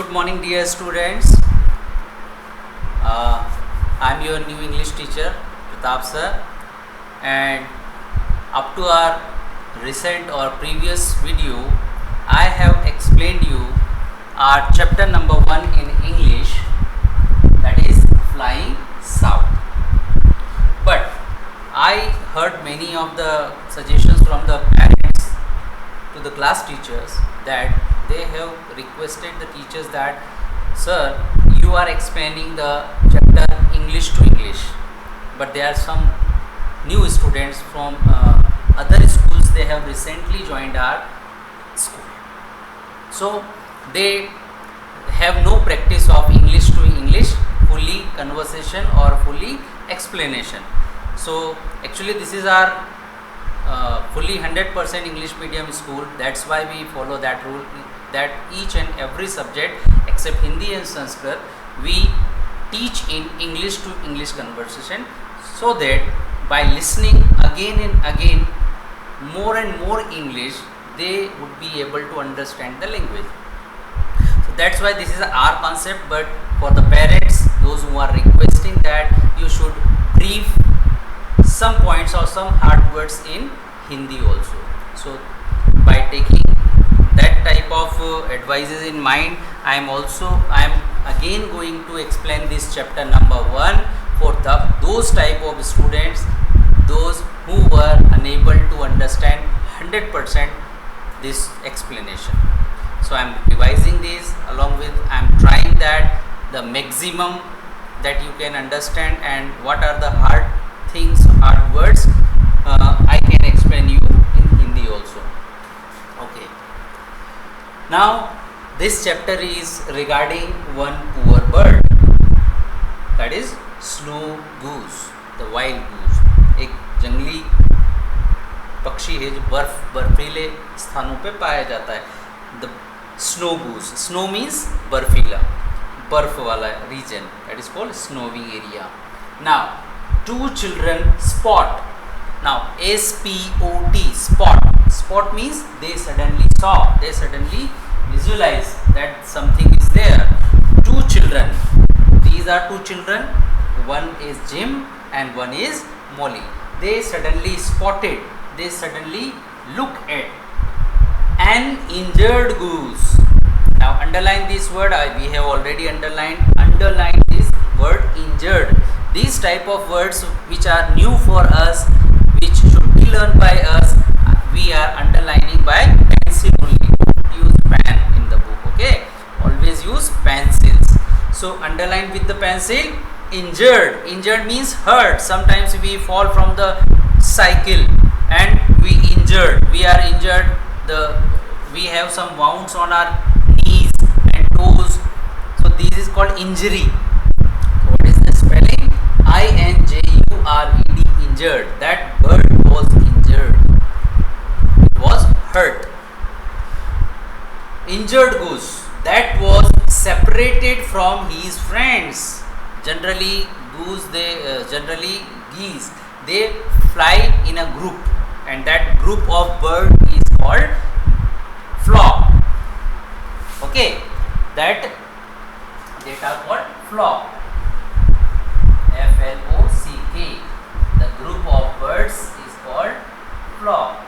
Good morning, dear students. I am your new English teacher, Pratap sir, and up to our recent or previous video, I have explained you our chapter number 1 in English, that is Flying South. But I heard many of the suggestions from the parents to the class teachers that they have requested the teachers that, sir, you are explaining the chapter English to English, but there are some new students from other schools. They have recently joined our school, so they have no practice of English to English, fully conversation or fully explanation. So actually this is our fully 100% English medium school. That's why we follow that rule, that each and every subject except Hindi and Sanskrit we teach in English to English conversation, so that by listening again and again more and more English, they would be able to understand the language. So that's why this is our concept. But for the parents, those who are requesting that you should brief some points or some hard words in Hindi also. So by taking that type of advices in mind, I am again going to explain this chapter number 1 for those type of students, those who were unable to understand 100% this explanation. So I am revising this, along with I am trying that the maximum that you can understand, and what are the hard things, hard words, I can explain you in Hindi also. Okay. Now this chapter is regarding one poor bird, that is snow goose, the wild goose. एक जंगली पक्षी है जो बर्फीले स्थानों पे पाया जाता है. The snow goose. Snow means बर्फीला, बर्फ वाला region, that is called snowy area. Now two children spot. Now S-P-O-T, spot. Spot means they suddenly saw, they suddenly visualize that something is there. Two children. These are two children. One is Jim and one is Molly. They suddenly spotted, they suddenly look at an injured goose. Now underline this word. We have already underlined this word injured. These type of words which are new for us, which should be learned by us, we are underlining by pencil only. Don't use pen in the book, okay? Always use pencils. So underline with the pencil. Injured. Injured means hurt. Sometimes we fall from the cycle and we injured. We are injured. We have some wounds on our knees and toes. So this is called injury. What is the spelling? I-N-J-U-R-E-D. Injured. That bird was injured. It was hurt. Injured goose, that was separated from his friends. Generally geese, they fly in a group, and that group of bird is called flock. Okay, that are called flock. F-L-O-C-K. The group of birds is called flock.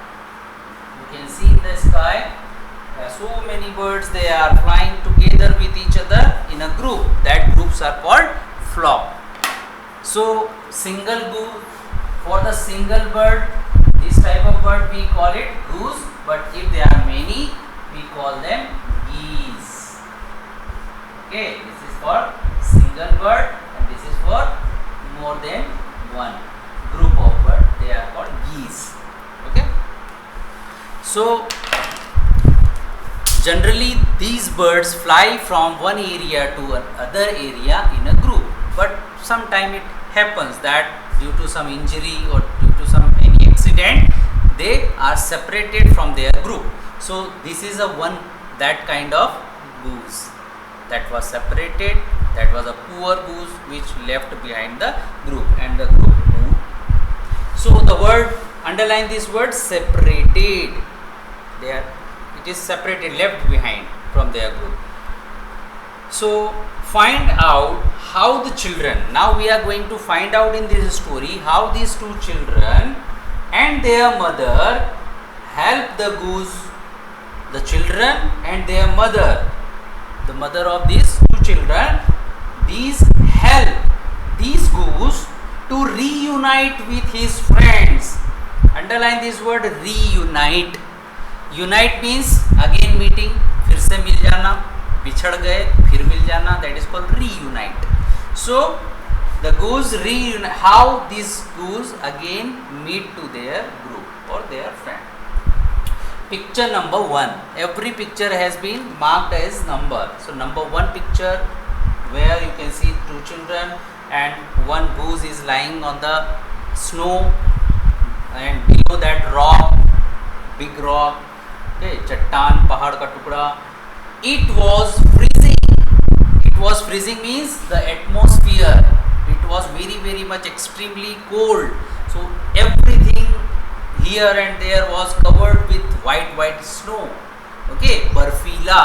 You can see in the sky, there are so many birds, they are flying together with each other in a group. That groups are called flock. So single goose, for the single bird, this type of bird we call it goose, but if there are many, we call them geese. Okay, this is for single bird and this is for more than one group of bird. They are called geese. Okay. So generally these birds fly from one area to another area in a group, but sometime it happens that due to some injury or due to any accident, they are separated from their group. So this is that kind of goose that was separated. That was a poor goose which left behind the group, and the group moved. So the word, underline this word, separated. It is separated, left behind from their group. So find out how the children, now we are going to find out in this story how these two children and their mother help the goose, the children and their mother, the mother of these two children, these help these goose to reunite with his friends. Underline this word, reunite. Unite means again meeting, फिर से मिल जाना, बिछड़ गए फिर मिल जाना, that is called reunite. So the goose reunite, how these goose again meet to their group or their friend. Picture number 1. Every picture has been marked as number. So number 1 picture where you can see two children and one goose is lying on the snow, and below that rock, big rock, okay, चट्टान, पहाड़ का टुकड़ा. It was freezing. It was freezing means the atmosphere, it was very much extremely cold. So everything here and there was covered with white snow. Okay, बर्फीला,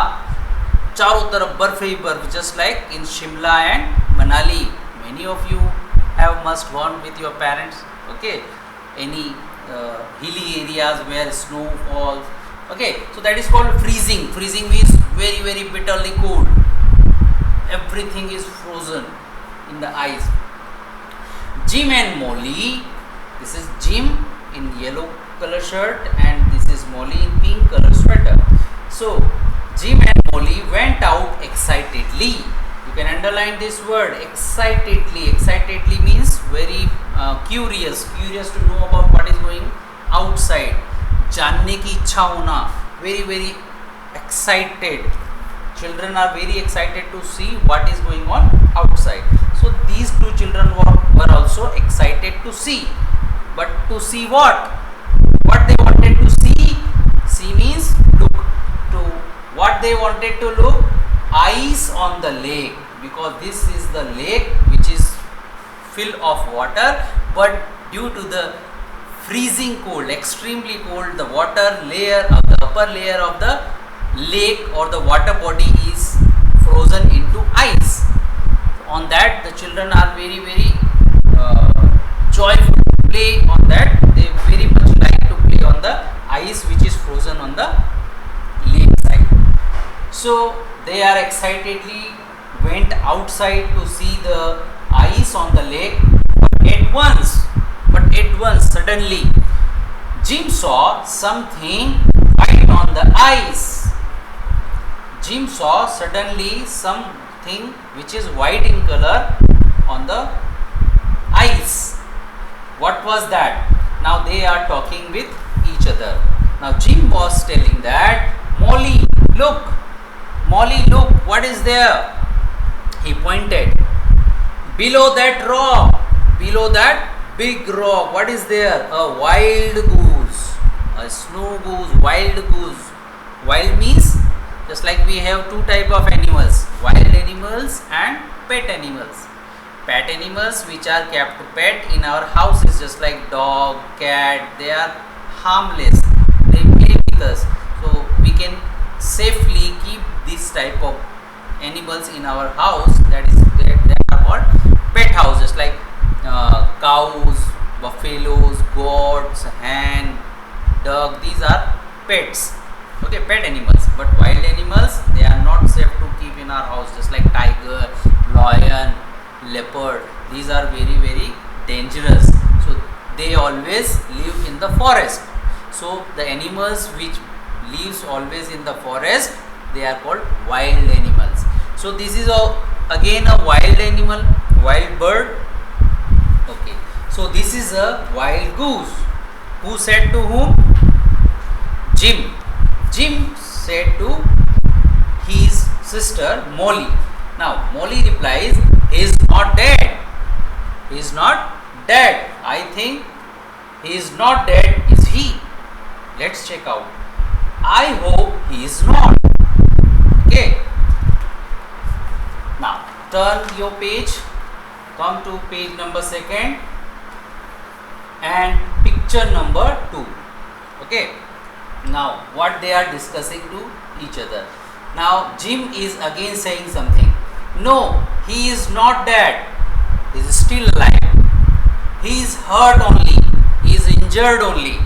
चारों तरफ बर्फ ही बर्फ, just like in Shimla and Manali. Many of you have must gone with your parents. Okay, any hilly areas where snow falls. Okay, so that is called freezing. Freezing means very bitterly cold. Everything is frozen in the ice. Jim and Molly, this is Jim in yellow color shirt and this is Molly in pink color sweater. So Jim and Molly went out excitedly. You can underline this word, excitedly. Excitedly means very curious to know about what is going outside. जानने की इच्छा होना, very excited. Children are very excited to see what is going on outside. So these two children were also excited to see. But to see what? What they wanted to see? See means look. To what they wanted to look? Ice on the lake, because this is the lake which is filled of water, but due to the freezing cold, extremely cold, the water layer of the upper layer of the lake or the water body is frozen into ice. On that the children are very joyful to play on that. They very much like to play on the ice which is frozen on the lake side. So they are excitedly went outside to see the ice on the lake, but at once suddenly Jim saw something white on the ice. Jim saw suddenly something which is white in color on the ice. What was that? Now they are talking with each other. Now Jim was telling that, Molly, look, what is there? He pointed. Below that rock, below that big rock, what is there? A wild goose, a snow goose, wild goose. Wild means just like we have two type of animals, wild animals and pet animals. Pet animals which are kept pet in our houses, just like dog, cat, they are harmless, they play with us, so we can safely keep this type of animals in our house. That is, they are called pet houses, like cows, buffaloes, goats, hen, dog. These are pets. Okay, pet animals. But wild animals, they are not safe to keep in our house, just like tiger, lion, leopard. These are very dangerous. So they always live in the forest. So the animals which lives always in the forest, they are called wild animals. So this is again a wild animal, wild bird. Okay, so this is a wild goose. Who said to whom? Jim. Jim said to his sister Molly. Now Molly replies, he is not dead. He is not dead. I think he is not dead, is he? Let's check out. I hope he is not. Okay. Now turn your page, come to page number 2 and picture number 2. Okay. Now what they are discussing to each other. Now Jim is again saying something. No, he is not dead. He is still alive. He is hurt only. He is injured only.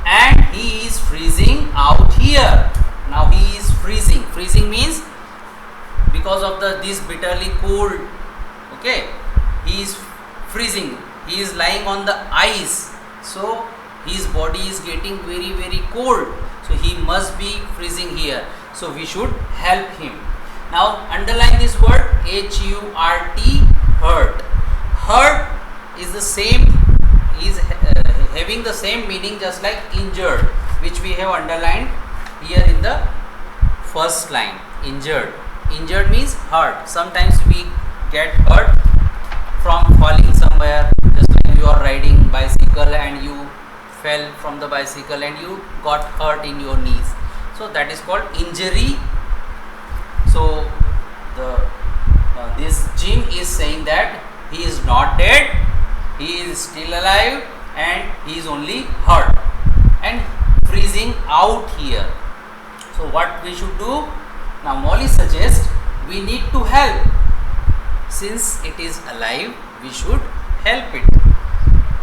And he is freezing out here. Now he is freezing. Freezing means because of this bitterly cold. Okay, he is freezing. He is lying on the ice. So his body is getting very cold. So he must be freezing here. So we should help him. Now underline this word H-U-R-T, hurt. Hurt is the same, is having the same meaning just like injured, which we have underlined here in the first line. Injured. Injured means hurt. Sometimes we get hurt from falling somewhere, just like you are riding bicycle and you fell from the bicycle and you got hurt in your knees. So that is called injury. So this Jim is saying that he is not dead, he is still alive and he is only hurt and freezing out here. So what we should do? Now Molly suggests we need to help. Since it is alive, we should help it.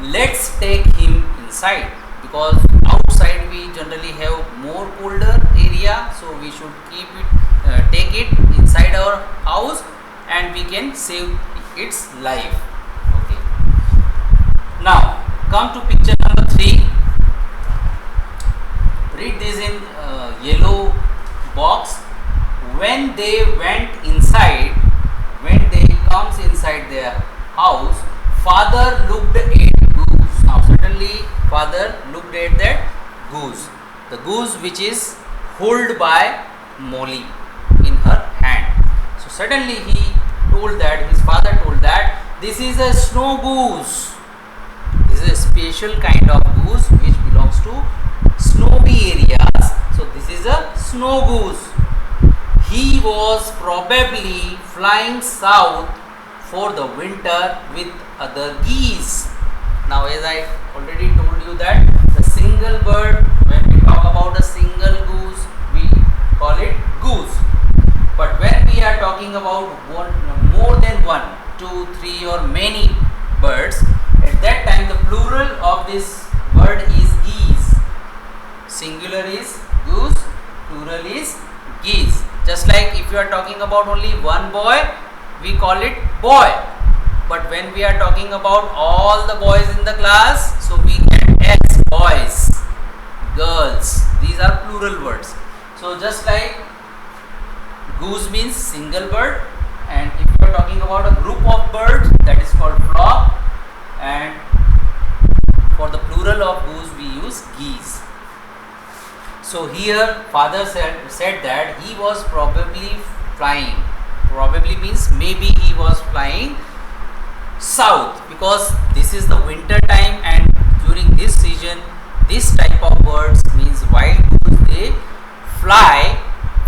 Let's take him inside, because outside we generally have more colder area, so we should take it inside our house and we can save its life. Okay. Now come to picture number 3. Read this in yellow box. When they went inside, when they comes inside their house, father looked at goose. Now suddenly father looked at that goose, the goose which is held by Molly in her hand. So suddenly he told that, his father told that, this is a snow goose. This is a special kind of goose which belongs to snowy areas. So this is a snow goose. He was probably flying south for the winter with other geese. Now as I already told you that the single bird, when we talk about a single goose, we call it goose. But when we are talking about more than 1, 2, 3 or many birds, at that time the plural of this word is geese. Singular is goose, plural is geese. Just like if you are talking about only one boy, we call it boy. But when we are talking about all the boys in the class, so we get S, boys, girls. These are plural words. So just like goose means single bird, and if you are talking about a group of birds, that is called flock, and for the plural of goose we use geese. So here father said that he was probably flying. Probably means maybe he was flying south, because this is the winter time and during this season this type of birds means wild goose, they fly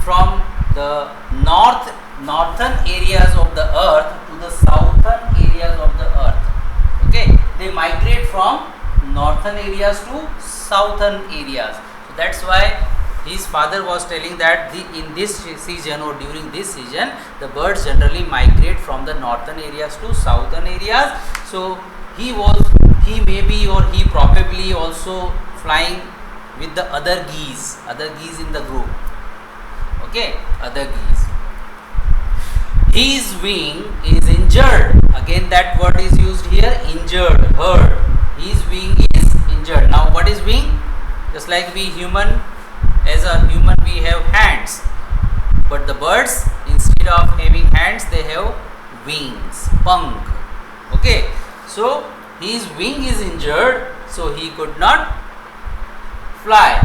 from the northern areas of the earth to the southern areas of the earth. Okay, they migrate from northern areas to southern areas. So that's why his father was telling that in this season or during this season the birds generally migrate from the northern areas to southern areas. So he maybe or he probably also flying with the other geese in the group. Okay, other geese. His wing is injured. Again that word is used here, injured, hurt. His wing is injured. Now what is wing? Just like as a human we have hands, but the birds instead of having hands they have wings, punk. Okay, so his wing is injured, so he could not fly.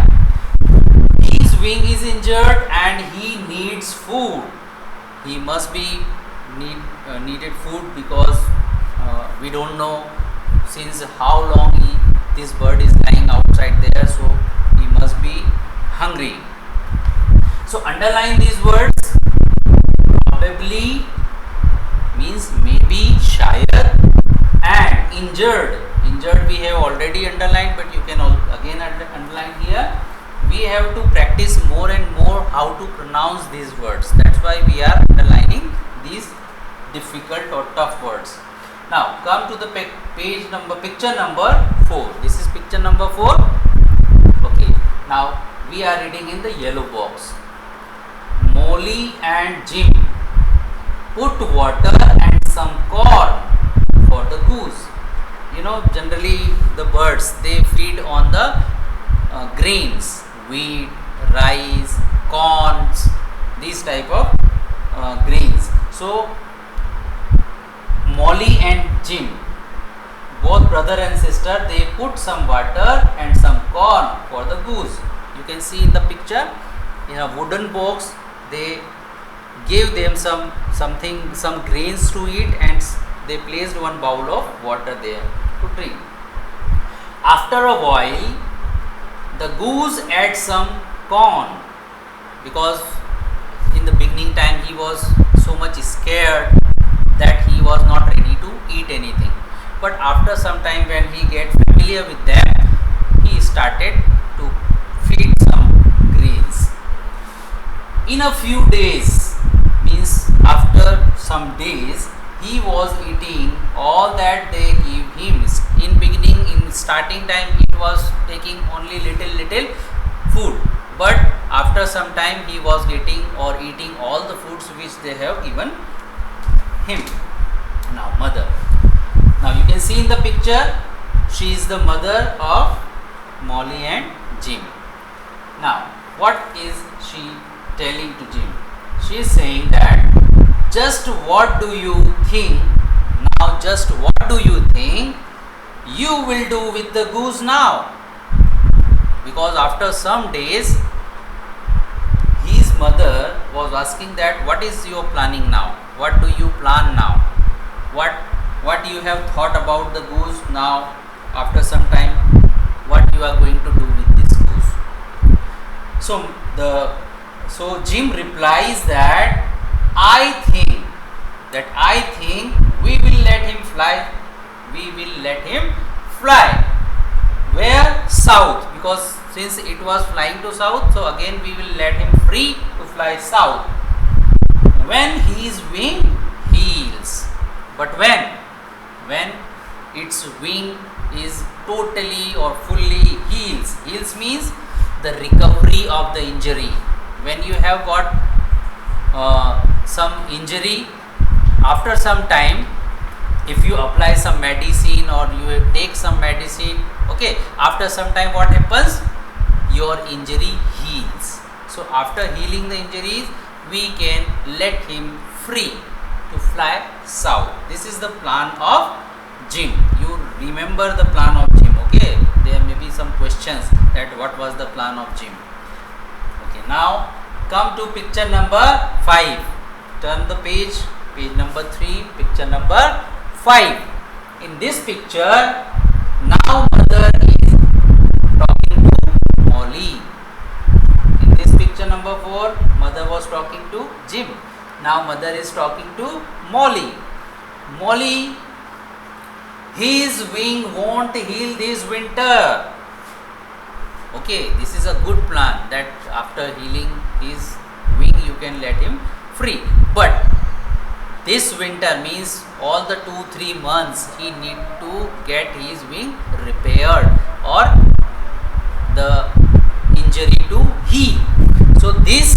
His wing is injured and he needs food. He must be needed food, because we don't know since how long this bird is lying outside there, so he must be hungry. So underline these words. Probably means maybe, shayad, and injured. Injured we have already underlined, but you can again underline here. We have to practice more and more how to pronounce these words. That's why we are underlining these difficult or tough words. Now come to the picture number 4. This is picture number 4. Okay, now we are reading in the yellow box. Molly and Jim put water and some corn for the goose. You know, generally the birds, they feed on the grains, wheat, rice, corns, these type of grains. So Molly and Jim, both brother and sister, they put some water and some corn for the goose. You can see in the picture, in a wooden box, they gave them some grains to eat, and they placed one bowl of water there to drink. After a while, the goose ate some corn, because in the beginning time he was so much scared that he was not ready to eat anything. But after some time, when he get familiar with them, he started to feed some grains. In a few days, means after some days, he was eating all that they give him. In beginning, in starting time, it was taking only little food, but after some time he was getting or eating all the foods which they have given him. Now mother. Now you can see in the picture, she is the mother of Molly and Jim. Now what is she telling to Jim? She is saying that, just what do you think? Now just what do you think you will do with the goose now? Because after some days, his mother was asking that, what is your planning now? What do you plan now? What you have thought about the goose now? After some time, what you are going to do with this goose? So Jim replies that I think we will let him fly. We will let him fly. Where? South, because since it was flying to south, so again we will let him free to fly south. When his wing heals. But when its wing is totally or fully heals means the recovery of the injury. When you have got some injury, after some time, if you apply some medicine or you take some medicine, okay, after some time what happens? Your injury heals. So after healing the injuries, we can let him free to fly south. This is the plan of Jim. You remember the plan of Jim, okay? There may be some questions that what was the plan of Jim. Okay, now come to picture number 5. Turn the page number 3, picture number 5. In this picture, now mother is talking to Molly. In this picture number 4, mother was talking to Jim. Now mother is talking to Molly. Molly, his wing won't heal this winter. Okay, this is a good plan, that after healing his wing you can let him free. But this winter means all the 2-3 months he need to get his wing repaired or the injury to heal. So this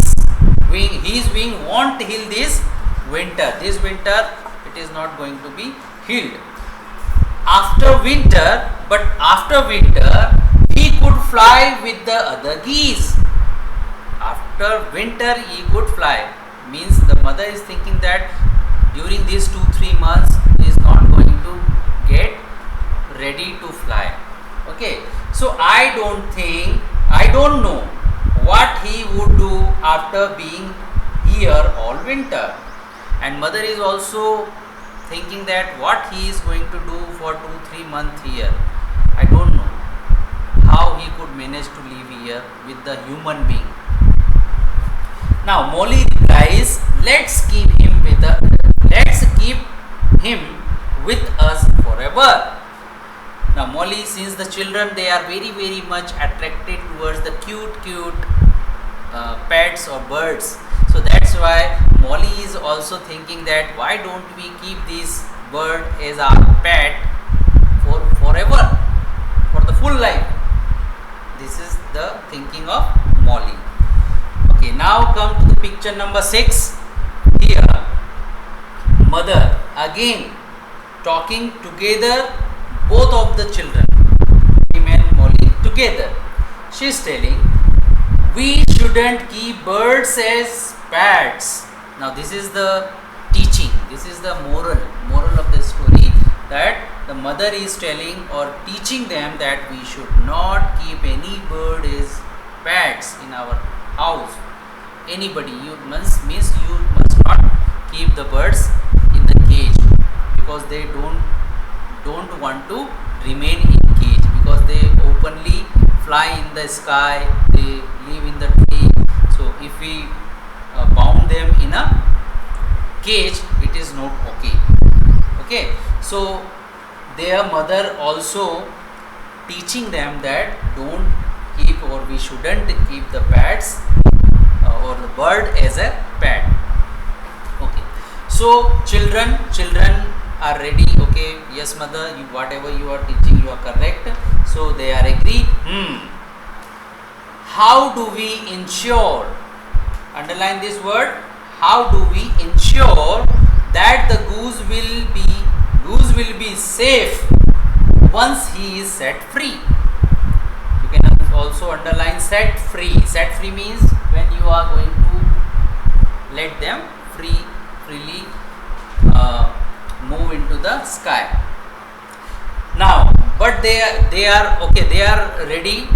wing, his wing won't heal this winter. This winter it is not going to be healed. After winter he could fly with the other geese. After winter he could fly. Means the mother is thinking that during these 2-3 months he is not going to get ready to fly. Okay, so I don't know what he would do after being here all winter. And mother is also thinking that what he is going to do for 2-3 months here. I don't know how he could manage to live here with the human being. Now Molly replies, let's keep him with us forever. Now Molly, since the children, they are very much attracted towards the cute pets or birds, so that's why Molly is also thinking that why don't we keep this bird as our pet for forever, for the full life. This is the thinking of Molly. Okay, now come to the picture number 6. Here, mother again talking together, both of the children, him and Molly together. She is telling, we shouldn't keep birds as pets. Now this is the teaching, this is the moral of the story, that the mother is telling or teaching them that we should not keep any bird as pets in our house. Anybody, you must not keep the birds in the cage, because they don't want to remain in cage, because they openly fly in the sky, they live in the tree. So if we bound them in a cage, it is not okay. Okay, so their mother also teaching them that don't keep, or we shouldn't keep the pets or the bird as a pet. Okay, so children are ready. Okay, yes mother, whatever you are teaching, you are correct. So they are agree. How do we ensure, underline this word, how do we ensure that the goose will be safe once he is set free? You can also underline set free. Set free means when you are going to let them freely move into the sky. Now, but they are okay, they are ready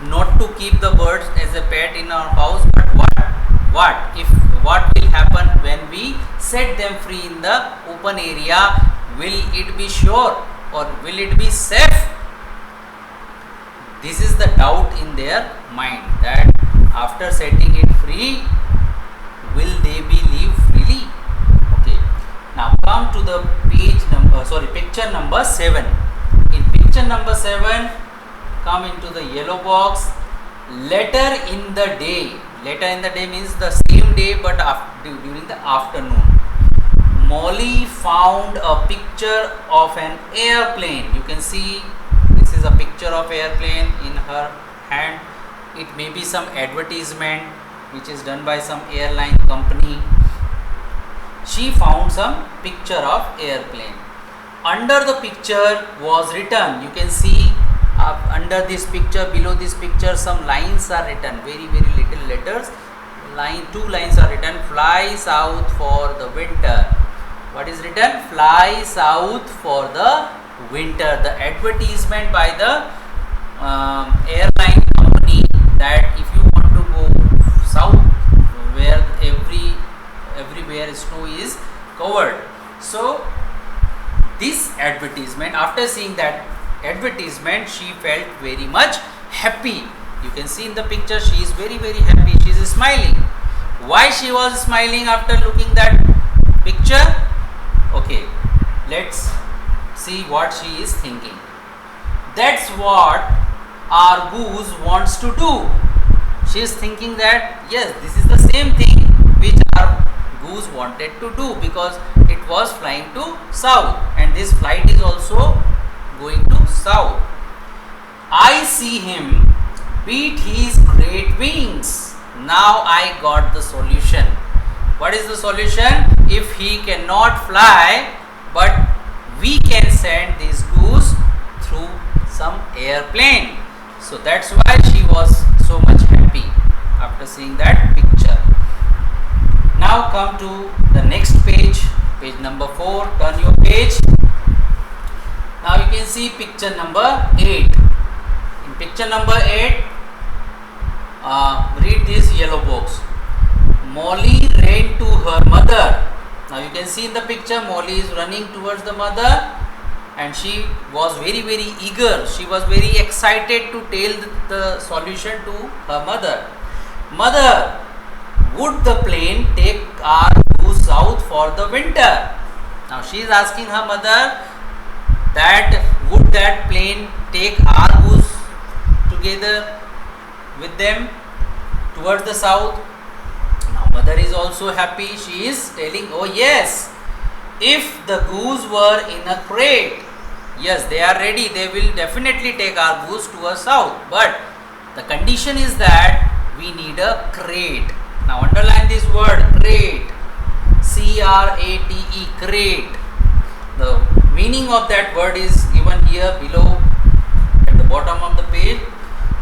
not to keep the birds as a pet in our house. But what will happen when we set them free in the open area? Will it be sure, or will it be safe? This is the doubt in their mind, that after setting it free, will they be live freely? Okay, now come to the picture number 7. In picture number 7, come into the yellow box. Later in the day. Later in the day means the same day, but during the afternoon, Molly found a picture of an airplane. You can see this is a picture of airplane in her hand. It may be some advertisement which is done by some airline company. She found some picture of airplane. Under the picture was written, you can see under this picture, below this picture, some lines are written, very little letters. Two lines are written, fly south for the winter. What is written? Fly south for the winter. The advertisement by the airline company, that if you want to go south where everywhere snow is covered. So this advertisement, after seeing that advertisement, she felt very much happy. You can see in the picture, she is very happy. She is smiling. Why she was smiling after looking that picture? Okay, let's see what she is thinking. That's what our goose wants to do. She is thinking that yes, this is the same thing which our goose wanted to do, because it was flying to south, and this flight is also going to south. I see him beat his great wings. Now I got the solution. What is the solution? If he cannot fly, but we can send this goose through some airplane. So that's why she was so much happy after seeing that picture. Now come to the next page, page number 4. Turn your page. Now you can see picture number 8. In picture number 8, read this yellow box. Molly ran to her mother. Now you can see in the picture, Molly is running towards the mother, and she was very eager. She was very excited to tell the solution to her mother. Mother, would the plane take our goose south for the winter? Now she is asking her mother that would that plane take our goose together with them towards the south? Now Mother is also happy. She is telling, oh yes, if the goose were in a crate, yes, they are ready. They will definitely take our goose towards south. But the condition is that we need a crate. Now underline this word, crate. C-R-A-T-E, crate. The meaning of that word is given here below at the bottom of the page.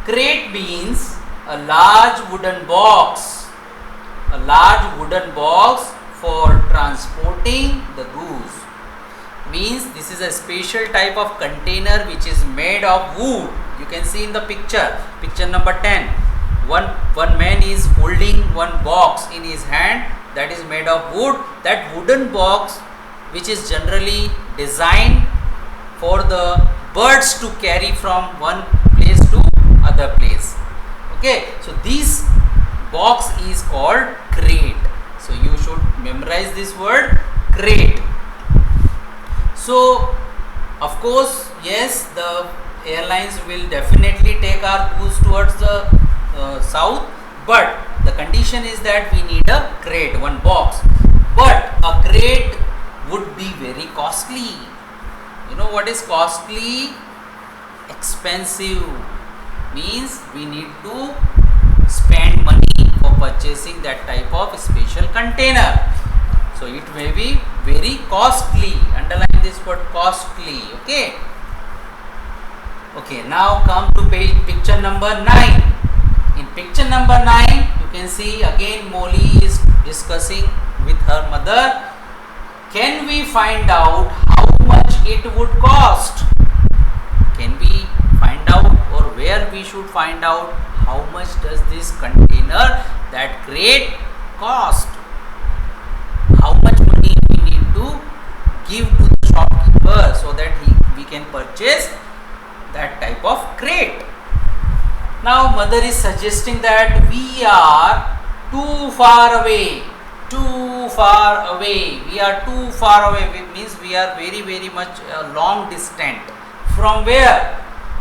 Crate means a large wooden box. A large wooden box for transporting the goose. Means this is a special type of container which is made of wood. You can see in the picture number 10. One man is holding one box in his hand that is made of wood. That wooden box, which is generally designed for the birds to carry from one place to other place. Okay, so this box is called crate. So you should memorize this word, crate. So of course, yes, the airlines will definitely take our goose towards the south, but the condition is that we need a crate, one box. But a crate would be very costly. You know what is costly? Expensive. Means we need to spend money for purchasing that type of special container. So it may be very costly. Underline this word, costly. Okay. Okay, now come to picture number 9. In picture number 9, you can see again Molly is discussing with her mother. Can we find out how much it would cost? Can we find out, or where we should find out how much does this container, that crate, cost? How much money we need to give to the shopkeeper so that we can purchase that type of crate? Now mother is suggesting that we are too far away. We are too far away. It means we are very much long distant. From where?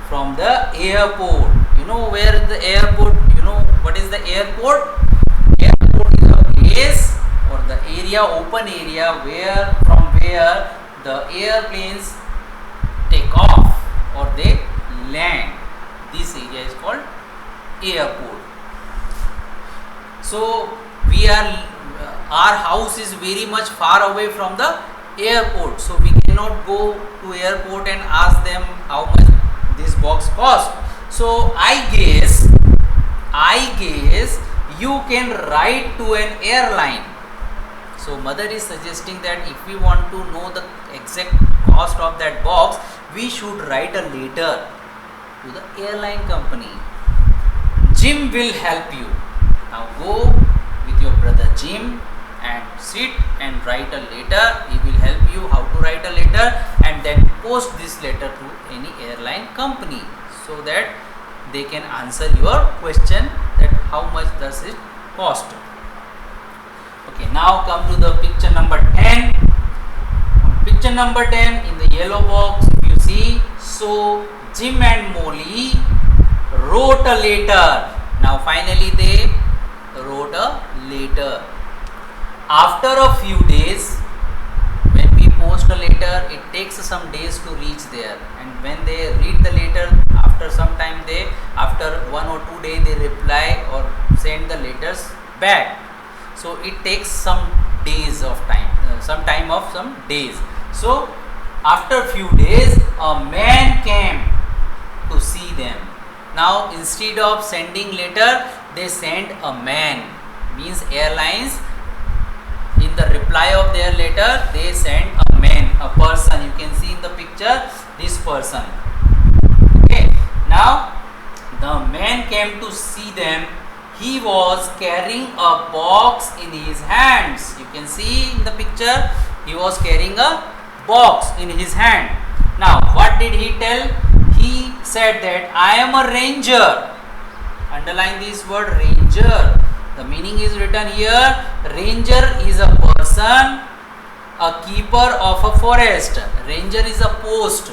From the airport. You know where is the airport? You know what is the airport? Airport is a place or the area, open area from where the airplanes take off or they land. This area is called airport. So our house is very much far away from the airport, so we cannot go to airport and ask them how much this box cost. So I guess you can write to an airline. So mother is suggesting that if we want to know the exact cost of that box, we should write a letter to the airline company. Jim will help you. Now go with your brother Jim and sit and write a letter. He will help you how to write a letter and then post this letter to any airline company so that they can answer your question that how much does it cost. Okay, now come to the picture number 10. On picture number 10 in the yellow box you see, so Jim and Molly wrote a letter. Now finally they wrote a letter. After a few days, when we post a letter, it takes some days to reach there, and when they read the letter, after some time after 1 or 2 days they reply or send the letters back. So it takes some days of time, some days. So after few days a man came to see them. Now instead of sending letter, they send a man. Means airlines, in the reply of their letter, they send a man, a person. You can see in the picture this person. Okay. Now the man came to see them. He was carrying a box in his hands. You can see in the picture, he was carrying a box in his hand. Now what did he tell? He said that I am a ranger. Underline this word, ranger. The meaning is written here. Ranger is a person, a keeper of a forest. Ranger is a post.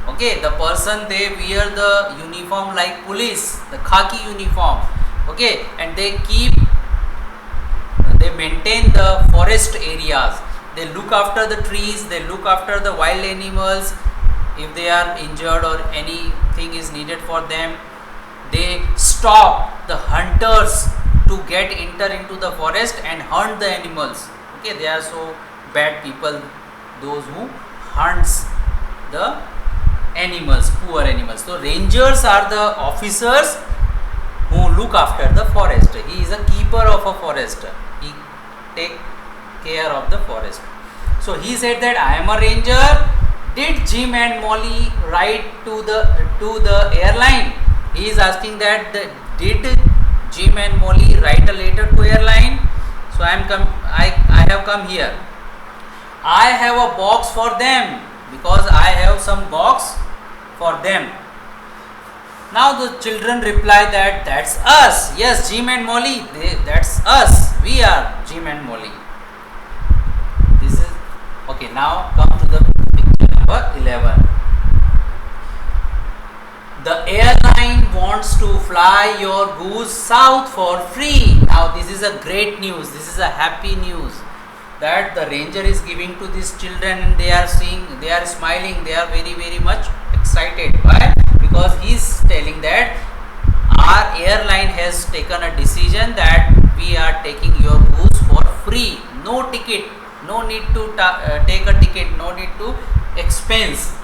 Okay, the person, they wear the uniform like police, the khaki uniform. Okay, and they keep they maintain the forest areas, they look after the trees, they look after the wild animals. If they are injured or anything is needed for them, they stop the hunters to get enter into the forest and hunt the animals. Okay, they are so bad people, those who hunts the animals, poor animals. So rangers are the officers who look after the forest. He is a keeper of a forest. He take care of the forest. So he said that I am a ranger. Did Jim and Molly write to the airline? He is asking that did Jim and Molly write a letter to airline? So I have come here. I have a box for them because I have some box for them. Now the children reply that that's us. Yes, Jim and Molly, that's us. We are Jim and Molly. This is okay. Now come to the picture number 11. The airline wants to fly your goose south for free. Now this is a great news. This is a happy news that the ranger is giving to these children, and they are seeing, they are smiling, they are very much excited. Why? Because he is telling that our airline has taken a decision that we are taking your goose for free. No ticket, no need to take a ticket, no need to expense.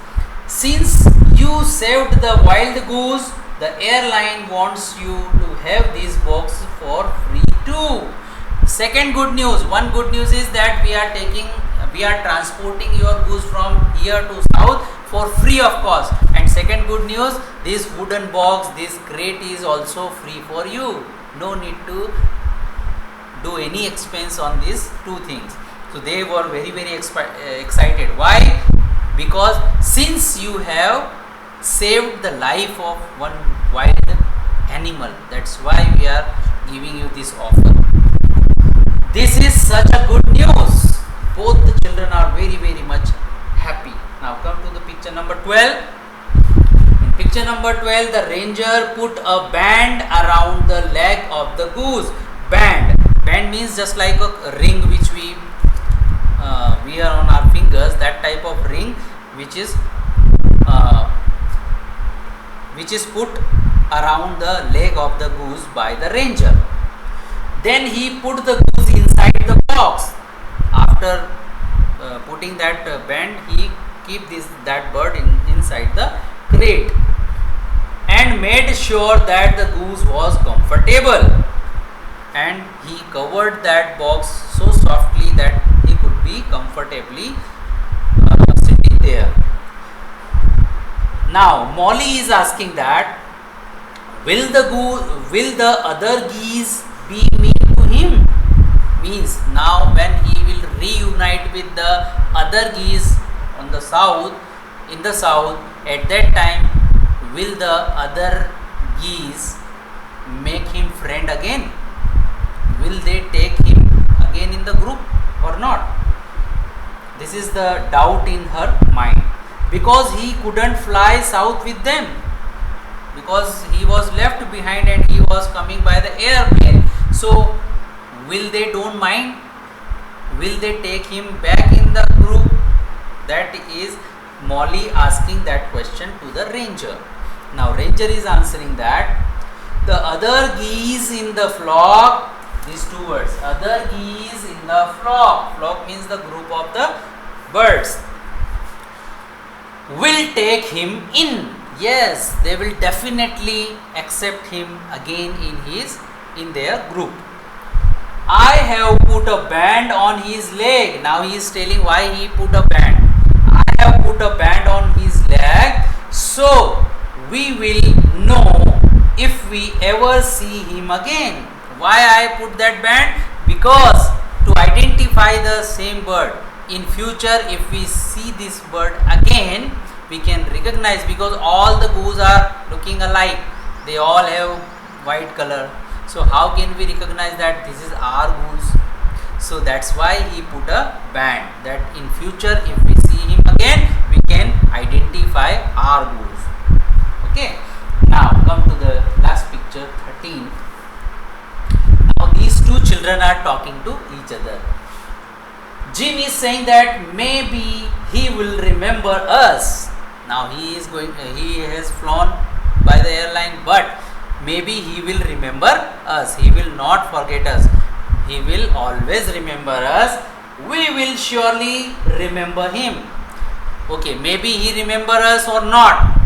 Since you saved the wild goose, the airline wants you to have these boxes for free too. Second good news, one good news is that we are transporting your goose from here to south for free of cost. And second good news, this wooden box, this crate is also free for you. No need to do any expense on these two things. So they were very excited. Why? Because since you have saved the life of one wild animal, that's why we are giving you this offer. This is such a good news. Both the children are very much happy. Now come to the picture number 12. In picture number 12, the ranger put a band around the leg of the goose. Band means just like a ring which we wear on our fingers, that type of ring which is put around the leg of the goose by the ranger. Then he put the goose inside the box. After putting that band, he keep that bird inside the crate and made sure that the goose was comfortable, and he covered that box so softly that he could be comfortably sitting there. Now Molly is asking that will the other geese be mean to him? Means now when he will reunite with the other geese on the south, in the south, at that time will the other geese make him friend again? Will they take him again in the group or not? This is the doubt in her mind, because he couldn't fly south with them, because he was left behind and he was coming by the airplane. So will they don't mind? Will they take him back in the group? That is Molly asking that question to the ranger. Now ranger is answering that the other geese in the flock, these two words, other geese in the flock, flock means the group of the birds, will take him in. Yes, they will definitely accept him again in their group. I have put a band on his leg. Now he is telling why he put a band. I have put a band on his leg, so we will know if we ever see him again. Why I put that band? Because to identify the same bird. In future, if we see this bird again, we can recognize, because all the goose are looking alike. They all have white color. So how can we recognize that this is our goose? So that's why he put a band, that in future if we see him again, we can identify our goose. Okay. Now come to the last picture, 13. Now these two children children are talking to each other. Jim is saying that maybe he will remember us. Now he has flown by the airline, but maybe he will remember us. He will not forget us. He will always remember us. We will surely remember him. Okay, maybe he remember us or not,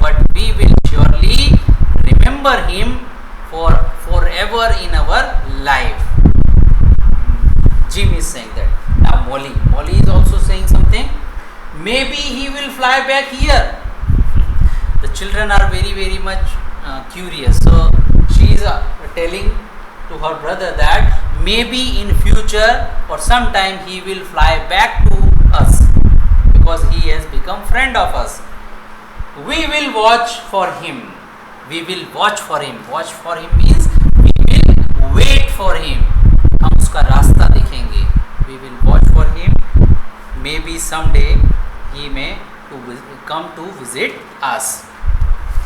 but we will surely remember him for forever in our life. Jim is saying that. Now Molly is also saying something. Maybe he will fly back here. The children are very much curious. So she is telling to her brother that maybe in future or sometime he will fly back to us because he has become friend of us. We will watch for him. We will watch for him. Watch for him means we will wait for him. हम उसका रास्ता देखेंगे. We will watch for him. Maybe someday he may come to visit us.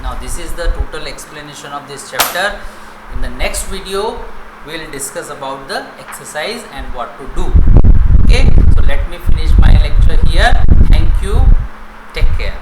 Now this is the total explanation of this chapter. In the next video we will discuss about the exercise and what to do. Okay, so let me finish my lecture here. Thank you. Take care.